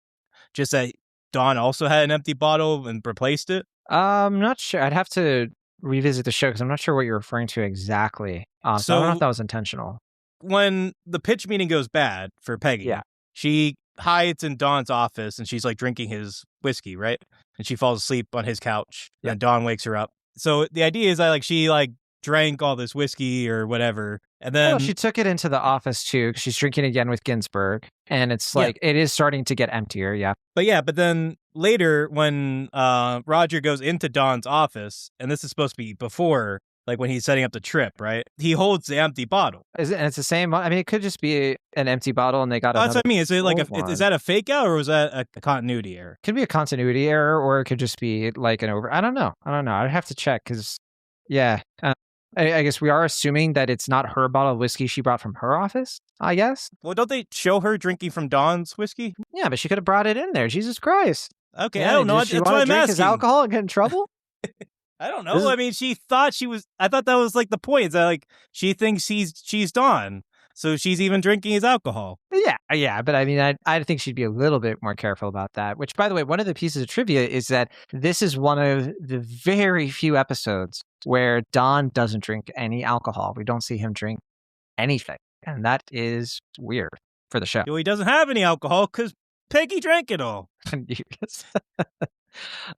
Just that Dawn also had an empty bottle and replaced it? I'm not sure. I'd have to revisit the show because I'm not sure what you're referring to exactly. So I don't know if that was intentional. When the pitch meeting goes bad for Peggy, she hides in Dawn's office and she's like drinking his whiskey, right? And she falls asleep on his couch and Dawn wakes her up. So the idea is that like she like drank all this whiskey or whatever. And then she took it into the office too because she's drinking again with Ginsburg. And it's like, it is starting to get emptier. Yeah. But then later when Roger goes into Dawn's office, and this is supposed to be before, like when he's setting up the trip, right? He holds the empty bottle. And it's the same. I mean, it could just be an empty bottle and they got that's what I mean. Is it like is that a fake out or was that a continuity error? Could be a continuity error or it could just be like an over. I don't know. I'd have to check because, I guess we are assuming that it's not her bottle of whiskey she brought from her office, I guess. Well, don't they show her drinking from Dawn's whiskey? Yeah, but she could have brought it in there. Jesus Christ. Okay, I don't know. Does she want to drink his alcohol and get in trouble? I don't know. I mean, I thought that was like the point. Is that like she thinks she's Dawn, so she's even drinking his alcohol. Yeah. But I mean, I think she'd be a little bit more careful about that. Which, by the way, one of the pieces of trivia is that this is one of the very few episodes where Dawn doesn't drink any alcohol. We don't see him drink anything, and that is weird for the show. Well, he doesn't have any alcohol because Peggy drank it all.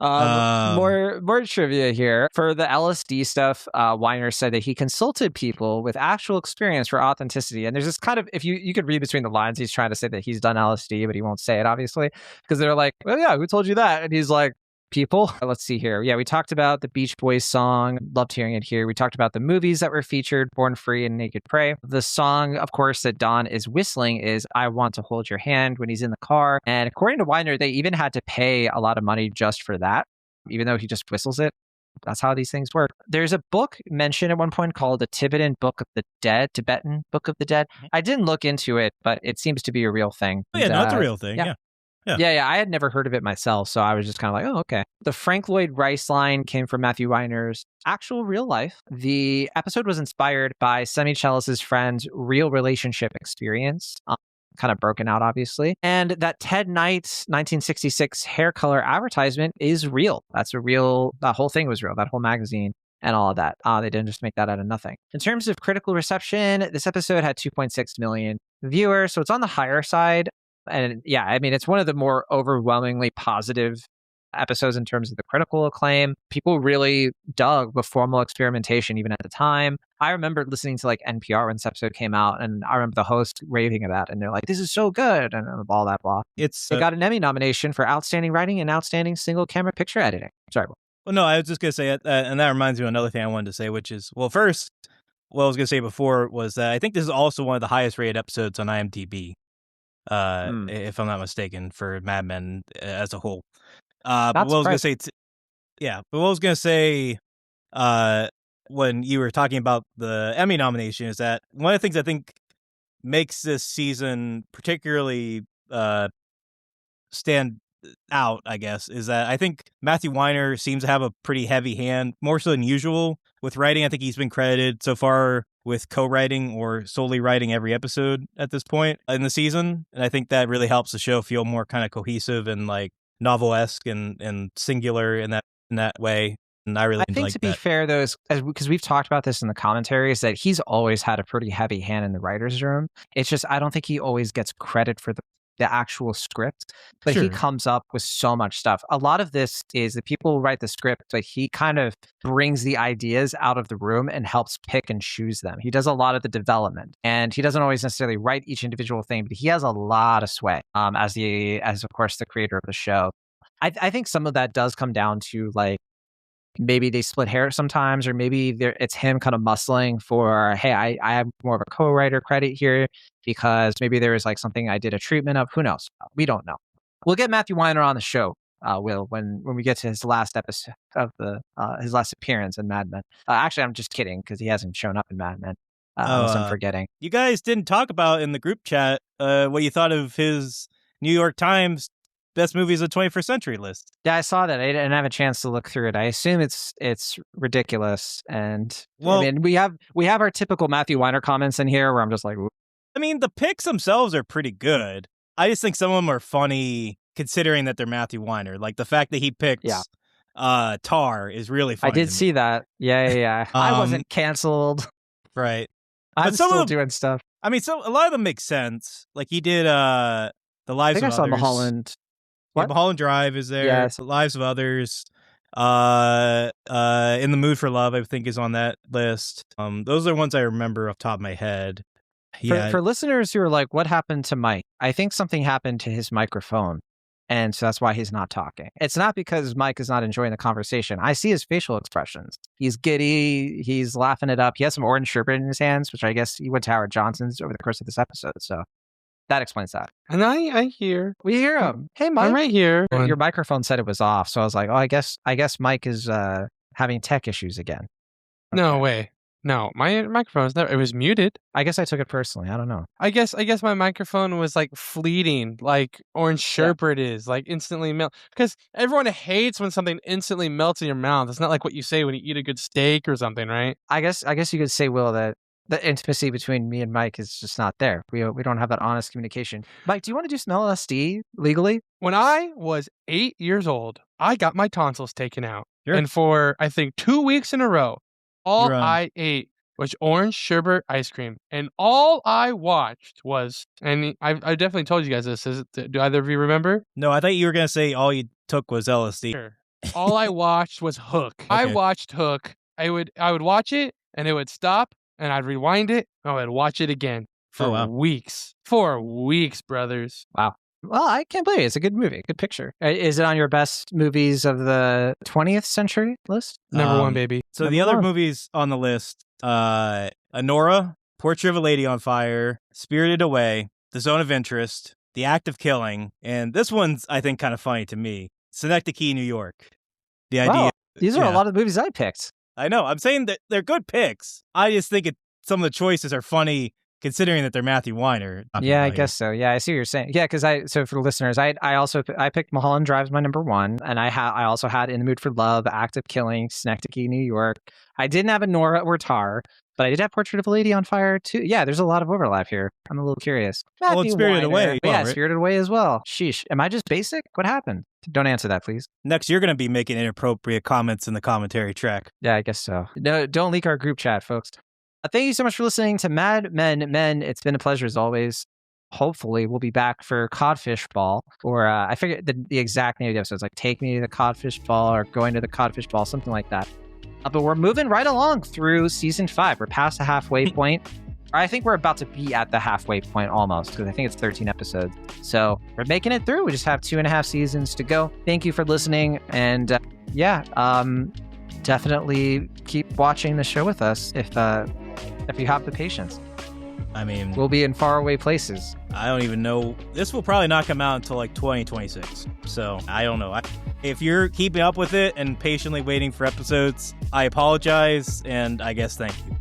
More trivia here. For the LSD stuff, Weiner said that he consulted people with actual experience for authenticity. And there's this kind of, if you could read between the lines, he's trying to say that he's done LSD, but he won't say it, obviously, because they're like, well, yeah, who told you that? And he's like, people. Let's see here. Yeah, we talked about the Beach Boys song. Loved hearing it here. We talked about the movies that were featured, Born Free and Naked Prey. The song, of course, that Dawn is whistling is I Want to Hold Your Hand when he's in the car. And according to Weiner, they even had to pay a lot of money just for that, even though he just whistles it. That's how these things work. There's a book mentioned at one point called the Tibetan Book of the Dead, Tibetan Book of the Dead. I didn't look into it, but it seems to be a real thing. Oh, yeah, no, it's a real thing. Yeah. Yeah. I had never heard of it myself, so I was just kind of like, oh, okay. The Frank Lloyd Wright line came from Matthew Weiner's actual real life. The episode was inspired by Semichellis' friend's real relationship experience, kind of broken out, obviously. And that Ted Knight's 1966 hair color advertisement is real. That whole thing was real, that whole magazine and all of that. They didn't just make that out of nothing. In terms of critical reception, this episode had 2.6 million viewers, so it's on the higher side. And yeah, I mean, it's one of the more overwhelmingly positive episodes in terms of the critical acclaim. People really dug the formal experimentation even at the time. I remember listening to like NPR when this episode came out, and I remember the host raving about it, and they're like, this is so good, and all that blah. It got an Emmy nomination for Outstanding Writing and Outstanding Single Camera Picture Editing. Sorry. Well, no, I was just going to say, and that reminds me of another thing I wanted to say, which is, well, first, what I was going to say before was that I think this is also one of the highest rated episodes on IMDb. If I'm not mistaken, for Mad Men as a whole. But what I was going to say, when you were talking about the Emmy nomination, is that one of the things I think makes this season particularly stand out, I guess, is that I think Matthew Weiner seems to have a pretty heavy hand, more so than usual, with writing. I think he's been credited so far with co-writing or solely writing every episode at this point in the season. And I think that really helps the show feel more kind of cohesive and like novel-esque and singular in that way. And I think to be fair, though, because we've talked about this in the commentary, is that he's always had a pretty heavy hand in the writer's room. It's just, I don't think he always gets credit for the actual script, but he comes up with so much stuff. A lot of this is the people write the script, but he kind of brings the ideas out of the room and helps pick and choose them. He does a lot of the development, and he doesn't always necessarily write each individual thing, but he has a lot of sway as of course the creator of the show. I think some of that does come down to like, maybe they split hairs sometimes, or maybe it's him kind of muscling for, hey, I have more of a co-writer credit here because maybe there was like something I did a treatment of. Who knows? We don't know. We'll get Matthew Weiner on the show, Will, when we get to his last episode of his last appearance in Mad Men. Actually, I'm just kidding because he hasn't shown up in Mad Men. unless I'm forgetting. You guys didn't talk about in the group chat what you thought of his New York Times best movies of the 21st century list. Yeah, I saw that. I didn't have a chance to look through it. I assume it's ridiculous. And Well, I mean, we have our typical Matthew Weiner comments in here where I'm just like, I mean, the picks themselves are pretty good. I just think some of them are funny considering that they're Matthew Weiner. Like the fact that he picked Tar is really funny. I did see that. Yeah. I wasn't canceled. Right. I'm still doing stuff. I mean, so a lot of them make sense. Like he did The Lives of Others. I think I saw Mulholland. Yeah, Mulholland Drive is there. Yes. The Lives of Others. In the Mood for Love, I think, is on that list. Those are ones I remember off the top of my head. Yeah. For listeners who are like, what happened to Mike? I think something happened to his microphone. And so that's why he's not talking. It's not because Mike is not enjoying the conversation. I see his facial expressions. He's giddy. He's laughing it up. He has some orange sherbet in his hands, which I guess he went to Howard Johnson's over the course of this episode. So that explains that. And I hear. We hear him. Hey, Mike. I'm right here. Your microphone said it was off. So I was like, oh, I guess Mike is having tech issues again. Okay. No way. No, my microphone's never. It was muted. I guess I took it personally. I don't know. I guess my microphone was like fleeting, like orange sherbet is, like instantly melt. Because everyone hates when something instantly melts in your mouth. It's not like what you say when you eat a good steak or something, right? I guess you could say, Will, that the intimacy between me and Mike is just not there. We don't have that honest communication. Mike, do you want to do some LSD legally? When I was 8 years old, I got my tonsils taken out, Sure. and for I think 2 weeks in a row. All I ate was orange sherbet ice cream, and all I watched was, and I definitely told you guys this. Do either of you remember? No, I thought you were gonna say all you took was LSD. Sure. All I watched was Hook. Okay. I watched Hook. I would watch it, and it would stop, and I'd rewind it, and I would watch it again for weeks. For weeks, brothers. Wow. Well, I can't believe it. It's a good movie, good picture. Is it on your best movies of the 20th century list? Number one, baby. So the other movies on the list, Anora, Portrait of a Lady on Fire, Spirited Away, The Zone of Interest, The Act of Killing, and this one's, I think, kind of funny to me, Synecdoche, New York. The idea. These are a lot of the movies I picked. I know. I'm saying that they're good picks. I just think some of the choices are funny considering that they're Matthew Weiner. Yeah, I guess so. Yeah, I see what you're saying. Yeah, because so for the listeners, I picked Mulholland Drive as my number one, and I also had In the Mood for Love, Act of Killing, Synecdoche, New York. I didn't have Nora or Tar, but I did have Portrait of a Lady on Fire too. Yeah, there's a lot of overlap here. I'm a little curious. Well, it's Spirited Away. Yeah, right? Spirited Away as well. Sheesh. Am I just basic? What happened? Don't answer that, please. Next, you're going to be making inappropriate comments in the commentary track. Yeah, I guess so. No, don't leak our group chat, folks. Thank you so much for listening to Mad Men. It's been a pleasure as always. Hopefully, we'll be back for Codfish Ball, or I forget the exact name of the episode. It's like Take Me to the Codfish Ball or Going to the Codfish Ball, something like that. But we're moving right along through season 5. We're past the halfway point. I think we're about to be at the halfway point almost, because I think it's 13 episodes. So we're making it through. We just have 2.5 seasons to go. Thank you for listening. And definitely keep watching the show with us if you have the patience. I mean, we'll be in faraway places. I don't even know. This will probably not come out until like 2026. So I don't know. If you're keeping up with it and patiently waiting for episodes, I apologize. And I guess thank you.